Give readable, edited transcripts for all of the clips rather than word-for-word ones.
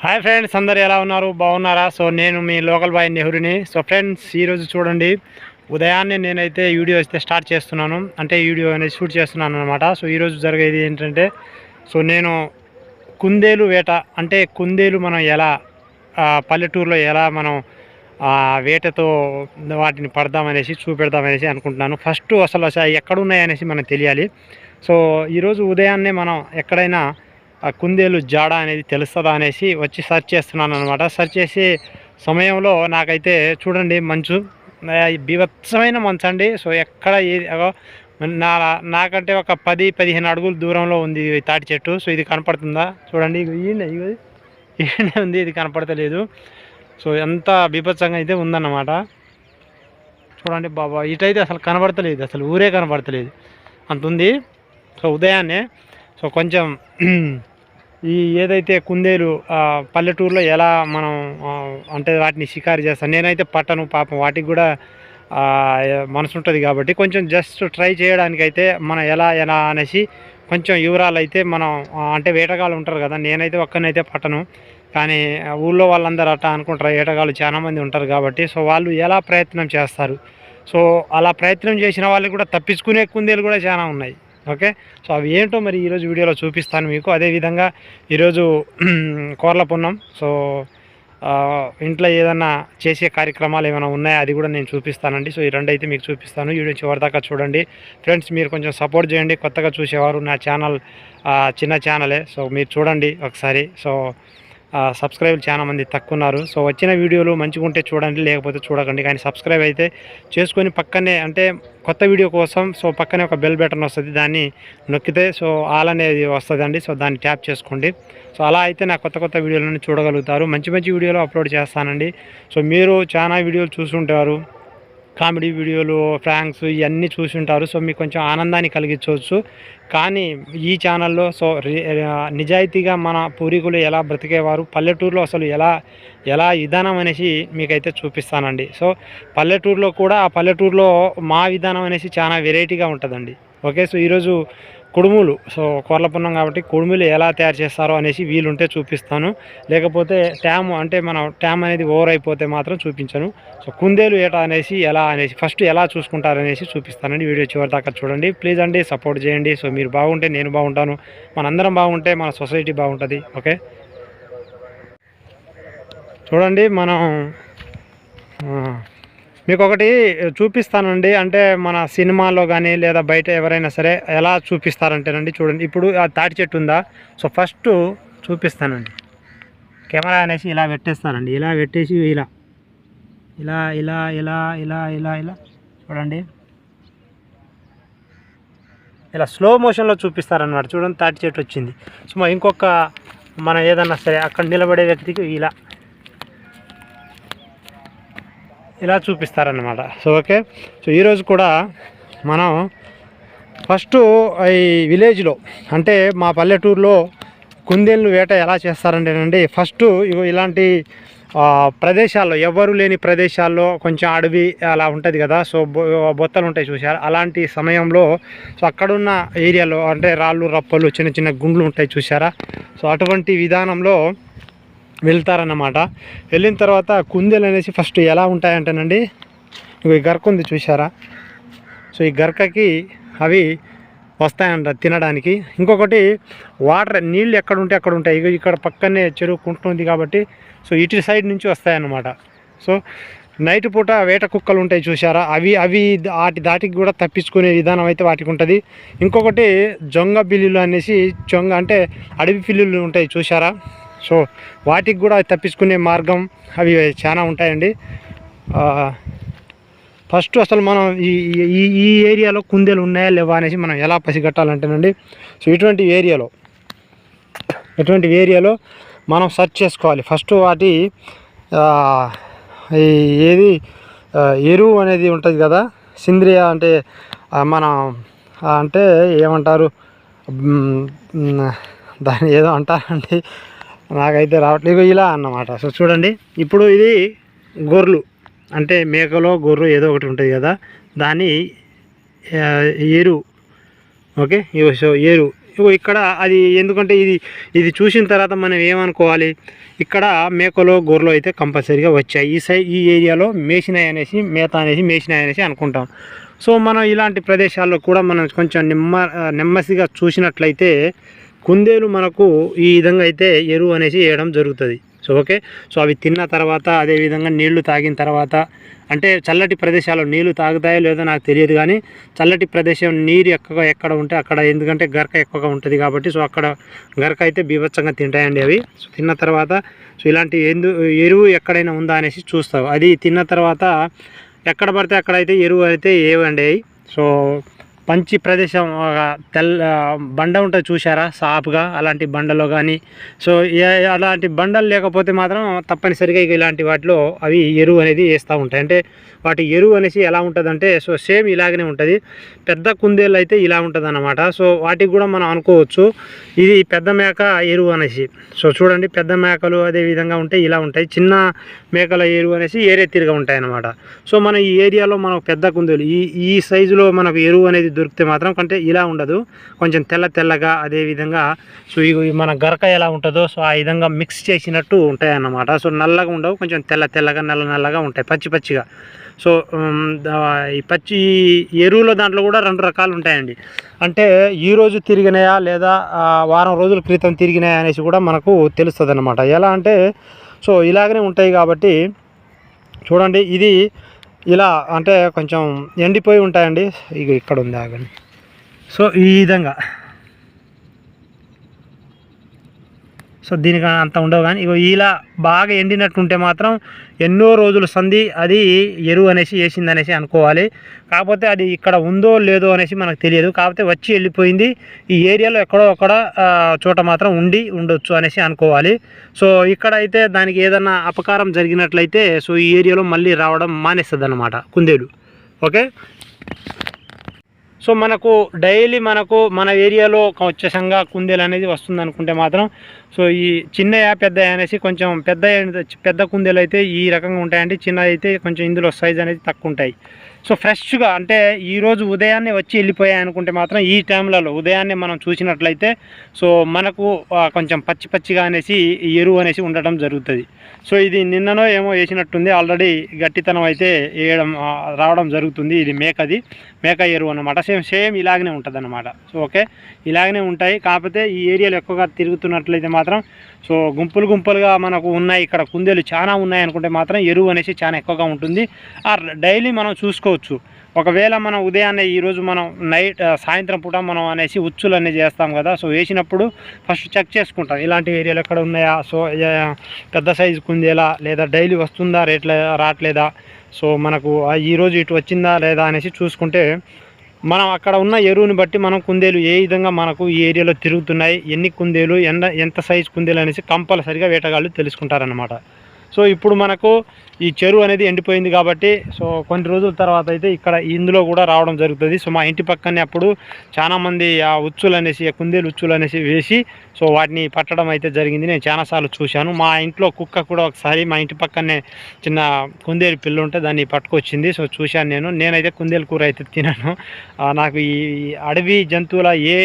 Hi friends, అందరు ఎలా ఉన్నారు? బాగున్నారా? సో నేను మీ లోకల్ బాయ్ నెహ్రూని. సో ఫ్రెండ్స్, ఈరోజు చూడండి, ఉదయాన్నే నేనైతే వీడియో అయితే స్టార్ట్ చేస్తున్నాను. అంటే వీడియో అనేది షూట్ చేస్తున్నాను అనమాట. సో ఈరోజు జరిగేది ఏంటంటే, సో నేను కుందేలు వేట, అంటే కుందేలు మనం ఎలా పల్లెటూరులో ఎలా మనం వేటతో వాటిని పడదామనేసి చూపెడదామనేసి అనుకుంటున్నాను. ఫస్ట్ అసలు ఎక్కడున్నాయనేసి మనకు తెలియాలి. సో ఈరోజు ఉదయాన్నే మనం ఎక్కడైనా కుందేలు జాడ అనేది తెలుస్తుందా అనేసి వచ్చి సెర్చ్ చేస్తున్నాను అనమాట. సెర్చ్ చేసే సమయంలో నాకైతే చూడండి, మంచు బీభత్సమైన మంచు అండి. సో ఎక్కడ ఏది నా నాకంటే ఒక 10-15 అడుగుల దూరంలో ఉంది తాటి చెట్టు. సో ఇది కనపడుతుందా? చూడండి, ఈయనే ఉంది, ఇది కనపడతలేదు. సో ఎంత బీభత్సంగా అయితే ఉందన్నమాట. చూడండి బాబా, ఇటైతే అసలు కనబడతలేదు, అసలు ఊరే కనబడతలేదు, అంత ఉంది. సో ఉదయాన్నే సో కొంచెం ఈ ఏదైతే కుందేలు పల్లెటూరులో ఎలా మనం అంటే వాటిని షికారు చేస్తాను, నేనైతే పట్టను పాపం, వాటికి కూడా మనసు ఉంటుంది కాబట్టి కొంచెం జస్ట్ ట్రై చేయడానికైతే మనం ఎలా ఎలా అనేసి కొంచెం వివరాలు అయితే మనం అంటే వేటగాళ్ళు ఉంటారు కదా, నేనైతే ఒక్కనైతే పట్టను, కానీ ఊళ్ళో వాళ్ళందరూ అట్లా అనుకుంటారు, వేటగాళ్ళు చాలామంది ఉంటారు కాబట్టి. సో వాళ్ళు ఎలా ప్రయత్నం చేస్తారు, సో అలా ప్రయత్నం చేసిన వాళ్ళు కూడా తప్పించుకునే కుందేలు కూడా చాలా ఉన్నాయి. ఓకే, సో అవి ఏంటో మరి ఈరోజు వీడియోలో చూపిస్తాను మీకు. అదేవిధంగా ఈరోజు కోర్ల పున్నం, సో ఇంట్లో ఏదన్నా చేసే కార్యక్రమాలు ఏమైనా ఉన్నాయో అది కూడా నేను చూపిస్తానండి. సో ఈ రెండు అయితే మీకు చూపిస్తాను, వీడియో చివరిదాకా చూడండి ఫ్రెండ్స్. మీరు కొంచెం సపోర్ట్ చేయండి, కొత్తగా చూసేవారు, నా ఛానల్ చిన్న ఛానలే, సో మీరు చూడండి ఒకసారి. సో సబ్స్క్రైబ్ చాలా మంది తక్కువ ఉన్నారు. సో వచ్చిన వీడియోలు మంచిగా ఉంటే చూడండి, లేకపోతే చూడకండి, కానీ సబ్స్క్రైబ్ అయితే చేసుకొని పక్కనే అంటే కొత్త వీడియో కోసం సో పక్కనే ఒక బెల్ బటన్ వస్తుంది, దాన్ని నొక్కితే సో ఆల్ అనేది వస్తుందండి. సో దాన్ని ట్యాప్ చేసుకోండి. సో అలా అయితే నా కొత్త కొత్త వీడియోలను చూడగలుగుతారు. మంచి మంచి వీడియోలు అప్లోడ్ చేస్తానండి. సో మీరు చాలా వీడియోలు చూసుంటారు, కామెడీ వీడియోలు, ఫ్రాంక్స్ ఇవన్నీ చూసి ఉంటారు. సో మీకు కొంచెం ఆనందాన్ని కలిగించవచ్చు. కానీ ఈ ఛానల్లో సో నిజాయితీగా మన పూర్వీకులు ఎలా బ్రతికేవారు, పల్లెటూరులో అసలు ఎలా విధానం అనేసి మీకైతే చూపిస్తానండి. సో పల్లెటూరులో కూడా ఆ పల్లెటూరులో మా విధానం అనేసి చాలా వెరైటీగా ఉంటుందండి. ఓకే, సో ఈరోజు కుడుములు, సో కోర్ల పున్నం కాబట్టి కుడుములు ఎలా తయారు చేస్తారో అనేసి వీలుంటే చూపిస్తాను, లేకపోతే ట్యామ్ అంటే మనం ట్యామ్ అనేది ఓవర్ అయిపోతే మాత్రం చూపించను. సో కుందేలు ఏట అనేసి ఎలా అనేసి ఫస్ట్ ఎలా చూసుకుంటారనేసి చూపిస్తానండి. వీడియో చివరి దాకా చూడండి ప్లీజ్ అండి, సపోర్ట్ చేయండి. సో మీరు బాగుంటే నేను బాగుంటాను, మనందరం బాగుంటే మన సొసైటీ బాగుంటుంది. ఓకే, చూడండి, మనం మీకు ఒకటి చూపిస్తానండి. అంటే మన సినిమాలో కానీ లేదా బయట ఎవరైనా సరే ఎలా చూపిస్తారంటేనండి, చూడండి, ఇప్పుడు ఆ తాటి చెట్టు ఉందా, సో ఫస్ట్ చూపిస్తానండి. కెమెరా అనేసి ఇలా పెట్టేస్తానండి, ఇలా పెట్టేసి ఇలా ఇలా ఇలా ఇలా ఇలా ఇలా ఇలా చూడండి, ఇలా స్లో మోషన్లో చూపిస్తారన్నమాట. చూడండి, తాటి చెట్టు వచ్చింది. సో ఇంకొక మనం ఏదన్నా సరే అక్కడ నిలబడే వ్యక్తికి ఇలా చూపిస్తారన్నమాట. సో ఓకే, సో ఈరోజు కూడా మనం ఫస్ట్ ఈ విలేజ్లో అంటే మా పల్లెటూరులో కుందేళ్ళు వేట ఎలా చేస్తారంటేనండి, ఫస్ట్ ఇలాంటి ప్రదేశాల్లో, ఎవ్వరు లేని ప్రదేశాల్లో, కొంచెం అడవి అలా ఉంటుంది కదా, సో బొత్తలు ఉంటాయి చూసారు, అలాంటి సమయంలో సో అక్కడున్న ఏరియాలో అంటే రాళ్ళు రప్పలు చిన్న చిన్న గుండ్లు ఉంటాయి చూసారా, సో అటువంటి విధానంలో వెళ్తారన్నమాట. వెళ్ళిన తర్వాత కుందేలు అనేసి ఫస్ట్ ఎలా ఉంటాయంటేనండి, ఈ గరక ఉంది చూసారా, సో ఈ గరకకి అవి వస్తాయంట తినడానికి. ఇంకొకటి వాటర్ నీళ్ళు ఎక్కడ ఉంటే అక్కడ ఉంటాయి, ఇక్కడ పక్కనే చెరువు కుంటుంది కాబట్టి సో ఇటు సైడ్ నుంచి వస్తాయన్నమాట. సో నైట్ పూట వేట కుక్కలు ఉంటాయి చూసారా, అవి దాటికి కూడా తప్పించుకునే విధానం అయితే వాటికి ఉంటుంది. ఇంకొకటి జొంగ బిల్లులు అనేసి, జొంగ అంటే అడవి పిల్లులు ఉంటాయి చూసారా, సో వాటికి కూడా తప్పించుకునే మార్గం అవి చాలా ఉంటాయండి. ఫస్ట్ అసలు మనం ఈ ఏరియాలో కుందేలు ఉన్నాయా లేవా అనేసి మనం ఎలా పసిగట్టాలంటేనండి, సో ఇటువంటి ఏరియాలో మనం సెర్చ్ చేసుకోవాలి. ఫస్ట్ వాటి ఏది ఎరువు అనేది ఉంటుంది కదా, సేంద్రియ అంటే మన అంటే ఏమంటారు దాన్ని ఏదో అంటారండి, నాకైతే రావట్లేదు, ఇలా అన్నమాట. సో చూడండి, ఇప్పుడు ఇది గొర్రెలు అంటే మేకలో గొర్రె ఏదో ఒకటి ఉంటుంది కదా, దాని ఎరువు. ఓకే, సో ఇక్కడ అది ఎందుకంటే ఇది చూసిన తర్వాత మనం ఏమనుకోవాలి, ఇక్కడ మేకలో గొర్రెలు అయితే కంపల్సరీగా వచ్చాయి, ఈ ఏరియాలో మేసినాయి అనేసి, మేత అనేసి మేసినాయి అనేసి అనుకుంటాం. సో మనం ఇలాంటి ప్రదేశాల్లో కూడా మనం కొంచెం నెమ్మదిగా చూసినట్లయితే కుందేలు మనకు ఈ విధంగా అయితే ఎరువు అనేసి వేయడం జరుగుతుంది. సో ఓకే, సో అవి తిన్న తర్వాత అదేవిధంగా నీళ్లు తాగిన తర్వాత, అంటే చల్లటి ప్రదేశాల్లో నీళ్లు తాగుతాయో లేదో నాకు తెలియదు, కానీ చల్లటి ప్రదేశం నీరు ఎక్కడ ఉంటే అక్కడ, ఎందుకంటే గరక ఎక్కువగా ఉంటుంది కాబట్టి, సో అక్కడ గరక అయితే బీభత్సంగా తింటాయండి అవి. సో తిన్న తర్వాత సో ఇలాంటి ఎరువు ఎక్కడైనా ఉందా అనేసి చూస్తావు. అది తిన్న తర్వాత ఎక్కడ పడితే అక్కడైతే ఎరువు అయితే ఏవండి. సో మంచి ప్రదేశం, బండ ఉంటుంది చూసారా సాపుగా, అలాంటి బండలో కానీ, సో అలాంటి బండలు లేకపోతే మాత్రం తప్పనిసరిగా ఇలాంటి వాటిలో అవి ఎరువు అనేది వేస్తూ ఉంటాయి. అంటే వాటి ఎరువు అనేసి ఎలా ఉంటుందంటే, సో సేమ్ ఇలాగనే ఉంటుంది. పెద్ద కుందేళ్ళు అయితే ఇలా ఉంటుంది అన్నమాట. సో వాటికి కూడా మనం అనుకోవచ్చు ఇది పెద్ద మేక ఎరువు అనేసి. సో చూడండి, పెద్ద మేకలు అదే విధంగా ఉంటాయి, ఇలా ఉంటాయి. చిన్న మేకల ఎరువు అనేసి ఏరే తిరిగా ఉంటాయి అన్నమాట. సో మన ఈ ఏరియాలో మనకు పెద్ద కుందేలు ఈ సైజులో మనకు ఎరువు అనేది దొరికితే మాత్రం కంటే ఇలా ఉండదు, కొంచెం తెల్లగా అదేవిధంగా సో ఇవి మన గరక ఎలా ఉంటుందో సో ఆ విధంగా మిక్స్ చేసినట్టు ఉంటాయి అన్నమాట. సో నల్లగా ఉండవు, కొంచెం తెల్లగా నల్లగా ఉంటాయి, పచ్చిగా. సో ఈ పచ్చి ఎరువుల దాంట్లో కూడా 2 రకాలు ఉంటాయండి. అంటే ఈరోజు తిరిగినాయా లేదా వారం రోజుల క్రితం తిరిగినాయా అనేసి కూడా మనకు తెలుస్తుంది అన్నమాట. ఎలా అంటే సో ఇలాగనే ఉంటాయి కాబట్టి చూడండి, ఇది ఇలా అంటే కొంచెం ఎండిపోయి ఉంటాయండి. ఇక ఇక్కడ ఉంది ఆగండి. సో ఈ విధంగా సో దీనికి అంత ఉండవు, కానీ ఇగో ఇలా బాగా ఎండినట్టుంటే మాత్రం ఎన్నో రోజుల సంధి అది ఎరువు అనేసి వేసింది అనేసి అనుకోవాలి. కాకపోతే అది ఇక్కడ ఉందో లేదో అనేసి మనకు తెలియదు, కాకపోతే వచ్చి వెళ్ళిపోయింది. ఈ ఏరియాలో ఎక్కడో అక్కడ చోట మాత్రం ఉండొచ్చు అనేసి అనుకోవాలి. సో ఇక్కడ అయితే దానికి ఏదన్నా అపకారం జరిగినట్లయితే సో ఈ ఏరియాలో మళ్ళీ రావడం మానేస్తుంది అన్నమాట కుందేలు. ఓకే, సో మనకు డైలీ మన ఏరియాలో వచ్చేసంగా కుందేలు అనేది వస్తుంది అనుకుంటే మాత్రం సో ఈ చిన్నయా పెద్ద అనేసి కొంచెం పెద్ద కుందేలు అయితే ఈ రకంగా ఉంటాయండి. చిన్న అయితే కొంచెం ఇందులో సైజ్ అనేది తక్కువ ఉంటాయి. సో ఫ్రెష్గా అంటే ఈరోజు ఉదయాన్నే వచ్చి వెళ్ళిపోయాయి అనుకుంటే మాత్రం ఈ టైంలలో ఉదయాన్నే మనం చూసినట్లయితే సో మనకు కొంచెం పచ్చిగా అనేసి ఎరువు అనేసి ఉండటం జరుగుతుంది. సో ఇది నిన్ననో ఏమో వేసినట్టుంది, ఆల్రెడీ గట్టితనం అయితే రావడం జరుగుతుంది. ఇది మేక ఎరువు అన్నమాట. సేమ్ ఇలాగనే ఉంటుంది అన్నమాట. సో ఓకే, ఇలాగనే ఉంటాయి. కాకపోతే ఈ ఏరియాలో ఎక్కువగా తిరుగుతున్నట్లయితే మాత్రం సో గుంపులుగా మనకు ఉన్నాయి, ఇక్కడ కుందేలు చాలా ఉన్నాయి అనుకుంటే మాత్రం ఎరువు అనేసి చాలా ఎక్కువగా ఉంటుంది. డైలీ మనం చూసుకోవచ్చు. ఒకవేళ మనం ఉదయాన్నే ఈరోజు మనం సాయంత్రం పూట మనం అనేసి ఉచ్చులు అనేది చేస్తాం కదా. సో వేసినప్పుడు ఫస్ట్ చెక్ చేసుకుంటాం ఇలాంటి ఏరియాలు ఎక్కడ ఉన్నాయా, సో పెద్ద సైజు కుందేలా లేదా డైలీ వస్తుందా రావట్లేదా, సో మనకు ఈరోజు ఇటు వచ్చిందా లేదా అనేసి చూసుకుంటే మనం అక్కడ ఉన్న ఎరువుని బట్టి మనం కుందేలు ఏ విధంగా మనకు ఈ ఏరియాలో తిరుగుతున్నాయి, ఎన్ని కుందేలు ఎంత సైజు కుందేలు అనేసి కంపల్సరిగా వేటగాళ్ళు తెలుసుకుంటారనమాట. సో ఇప్పుడు మనకు ఈ చెరువు అనేది ఎండిపోయింది కాబట్టి సో కొన్ని రోజుల తర్వాత అయితే ఇక్కడ ఇందులో కూడా రావడం జరుగుతుంది. సో మా ఇంటి పక్కనే అప్పుడు చాలామంది ఆ కుందేలు ఉచ్చులు అనేసి వేసి సో వాటిని పట్టడం అయితే జరిగింది. నేను చాలాసార్లు చూశాను. మా ఇంట్లో కుక్క కూడా ఒకసారి మా ఇంటి పక్కనే చిన్న కుందేలు పిల్ల ఉంటే దాన్ని పట్టుకొచ్చింది. సో చూశాను. నేనైతే కుందేలు కూర అయితే తినను. నాకు ఈ అడవి జంతువుల ఏ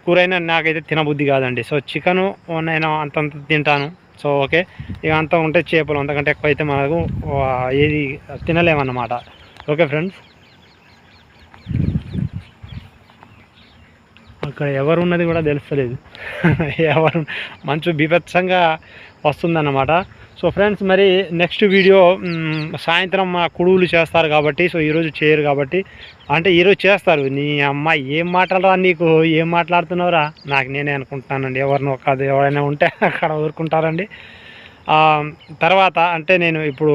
కూరైనా నాకైతే తినబుద్ధి కాదండి. సో చికెను నేను అంతంత తింటాను. సో ఓకే, ఇక అంతా ఉంటే చేపలు, అంతకంటే ఎక్కువ అయితే మనకు ఏది తినలేమన్నమాట. ఓకే ఫ్రెండ్స్, అక్కడ ఎవరు ఉన్నది కూడా తెలుస్తలేదు. ఎవరు మంచు బీభత్సంగా వస్తుందన్నమాట. సో ఫ్రెండ్స్, మరి నెక్స్ట్ వీడియో సాయంత్రం మా కుడువులు చేస్తారు కాబట్టి సో ఈరోజు చేయరు కాబట్టి, అంటే ఈరోజు చేస్తారు. నీ అమ్మాయి ఏం మాట్లాడరా, నీకు ఏం మాట్లాడుతున్నావురా, నాకు నేనే అనుకుంటున్నానండి. ఎవరినో కాదు, ఎవరైనా ఉంటే అక్కడ ఊరుకుంటారండి. తర్వాత అంటే నేను ఇప్పుడు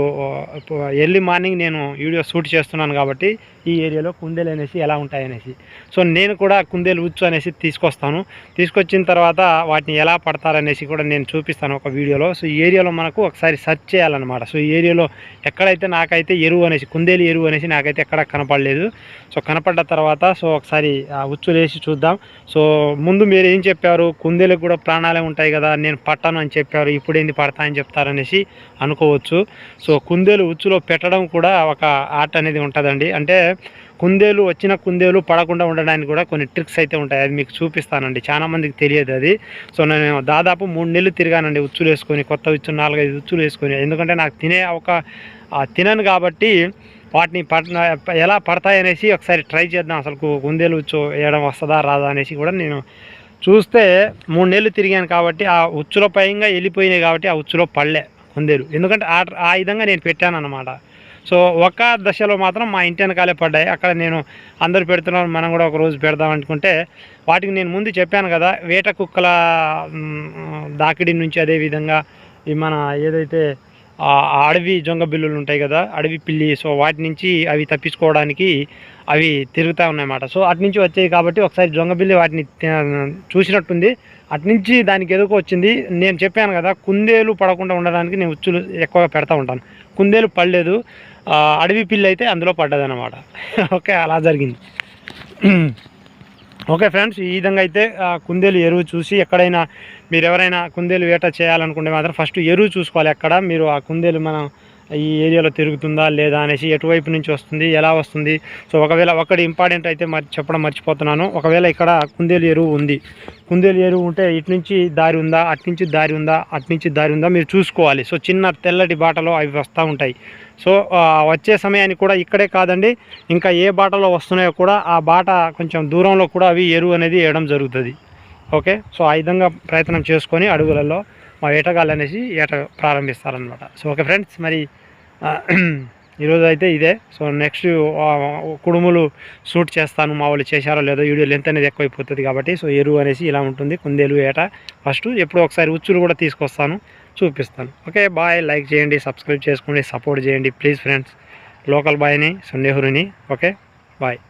ఎర్లీ మార్నింగ్ నేను వీడియో షూట్ చేస్తున్నాను కాబట్టి ఈ ఏరియాలో కుందేలు అనేసి ఎలా ఉంటాయనేసి సో నేను కూడా కుందేలు ఉచ్చు అనేసి తీసుకొచ్చిన తర్వాత వాటిని ఎలా పడతారనేసి కూడా నేను చూపిస్తాను ఒక వీడియోలో. సో ఈ ఏరియాలో మనకు ఒకసారి సెర్చ్ చేయాలన్నమాట. సో ఈ ఏరియాలో ఎక్కడైతే నాకైతే ఎరువు అనేసి కుందేలు ఎరువు అనేసి నాకైతే ఎక్కడ కనపడలేదు. సో కనపడ్డ తర్వాత సో ఒకసారి ఉచ్చులు వేసి చూద్దాం. సో ముందు మీరు ఏం చెప్పారు, కుందేలకు కూడా ప్రాణాలే ఉంటాయి కదా, నేను పట్టాను అని చెప్పారు, ఇప్పుడు ఏంది పడతా అని చెప్తారనేసి అనుకోవచ్చు. సో కుందేలు ఉచ్చులో పెట్టడం కూడా ఒక ఆర్ట్ అనేది ఉంటుందండి. అంటే కుందేలు వచ్చిన కుందేలు పడకుండా ఉండడానికి కూడా కొన్ని ట్రిక్స్ అయితే ఉంటాయి. అది మీకు చూపిస్తానండి. చాలామందికి తెలియదు అది. సో నేను దాదాపు 3 నెలలు తిరిగానండి ఉచ్చులు వేసుకొని, కొత్త ఉచ్చులు 4-5 ఉచ్చులు వేసుకొని. ఎందుకంటే నాకు తినను కాబట్టి వాటిని ఎలా పడతాయనేసి ఒకసారి ట్రై చేద్దాం. అసలు కుందేలు ఉచ్చు వేయడం వస్తుందా రాదా అనేసి కూడా నేను చూస్తే 3 నెలలు తిరిగాను కాబట్టి ఆ ఉచ్చులో పైగా వెళ్ళిపోయినాయి కాబట్టి ఆ ఉచ్చులో పడలే కుందేలు. ఎందుకంటే ఆ విధంగా నేను పెట్టాను అన్నమాట. సో ఒక దశలో మాత్రం మా ఇంటి వెనకాలే పడ్డాయి. అక్కడ నేను అందరూ పెడుతున్నాను, మనం కూడా ఒక రోజు పెడదాం అనుకుంటే వాటికి నేను ముందు చెప్పాను కదా, వేట కుక్కల దాకిడి నుంచి, అదేవిధంగా ఈ మన ఏదైతే అడవి జొంగ బిల్లులు ఉంటాయి కదా, అడవి పిల్లి, సో వాటి నుంచి అవి తప్పించుకోవడానికి అవి తిరుగుతూ ఉన్నాయన్నమాట. సో అటు నుంచి వచ్చాయి కాబట్టి ఒకసారి జొంగ బిల్లి వాటిని చూసినట్టుంది, అటు నుంచి దానికి ఎదుగు వచ్చింది. నేను చెప్పాను కదా, కుందేలు పడకుండా ఉండడానికి నేను ఉచ్చులు ఎక్కువగా పెడతా ఉంటాను. కుందేలు పడలేదు, అడవి పిల్లి అయితే అందులో పడ్డదన్నమాట. ఓకే, అలా జరిగింది. ఓకే ఫ్రెండ్స్, ఈ విధంగా అయితే కుందేలు ఎరువు చూసి ఎక్కడైనా మీరు ఎవరైనా కుందేలు వేట చేయాలనుకుంటే మాత్రం ఫస్ట్ ఎరువు చూసుకోవాలి. ఎక్కడ మీరు ఆ కుందేలు మనం ఈ ఏరియాలో తిరుగుతుందా లేదా అనేసి, ఎటువైపు నుంచి వస్తుంది, ఎలా వస్తుంది. సో ఒకవేళ ఒకటి ఇంపార్టెంట్ అయితే చెప్పడం మర్చిపోతున్నాను. ఒకవేళ ఇక్కడ కుందేలు ఎరువు ఉంది, కుందేలు ఎరువు ఉంటే ఇటు నుంచి దారి ఉందా, అటు నుంచి దారి ఉందా, అటు నుంచి దారి ఉందా మీరు చూసుకోవాలి. సో చిన్న తెల్లటి బాటలో అవి వస్తూ ఉంటాయి. సో వచ్చే సమయానికి కూడా ఇక్కడే కాదండి, ఇంకా ఏ బాటలో వస్తున్నాయో కూడా ఆ బాట కొంచెం దూరంలో కూడా అవి ఎరువు అనేది వేయడం జరుగుతుంది. ఓకే, సో ఆ విధంగా ప్రయత్నం చేసుకొని అడుగులలో మా వేటగాళ్ళు అనేసి వేట ప్రారంభిస్తారనమాట. సో ఓకే ఫ్రెండ్స్, మరి ఈరోజు అయితే ఇదే. సో నెక్స్ట్ కుడుములు షూట్ చేస్తాను, మా వాళ్ళు చేశారో లేదో, వీడియో లెంత్ అనేది ఎక్కువైపోతుంది కాబట్టి. సో ఎరువు అనేసి ఇలా ఉంటుంది, కుందేలు ఏట. ఫస్ట్ ఎప్పుడో ఒకసారి ఉచ్చులు కూడా తీసుకొస్తాను, చూపిస్తాను. ఓకే బాయ్, లైక్ చేయండి, సబ్స్క్రైబ్ చేసుకోండి, సపోర్ట్ చేయండి ప్లీజ్ ఫ్రెండ్స్. లోకల్ బాయ్ని, సో నెహ్రూని. Okay bye.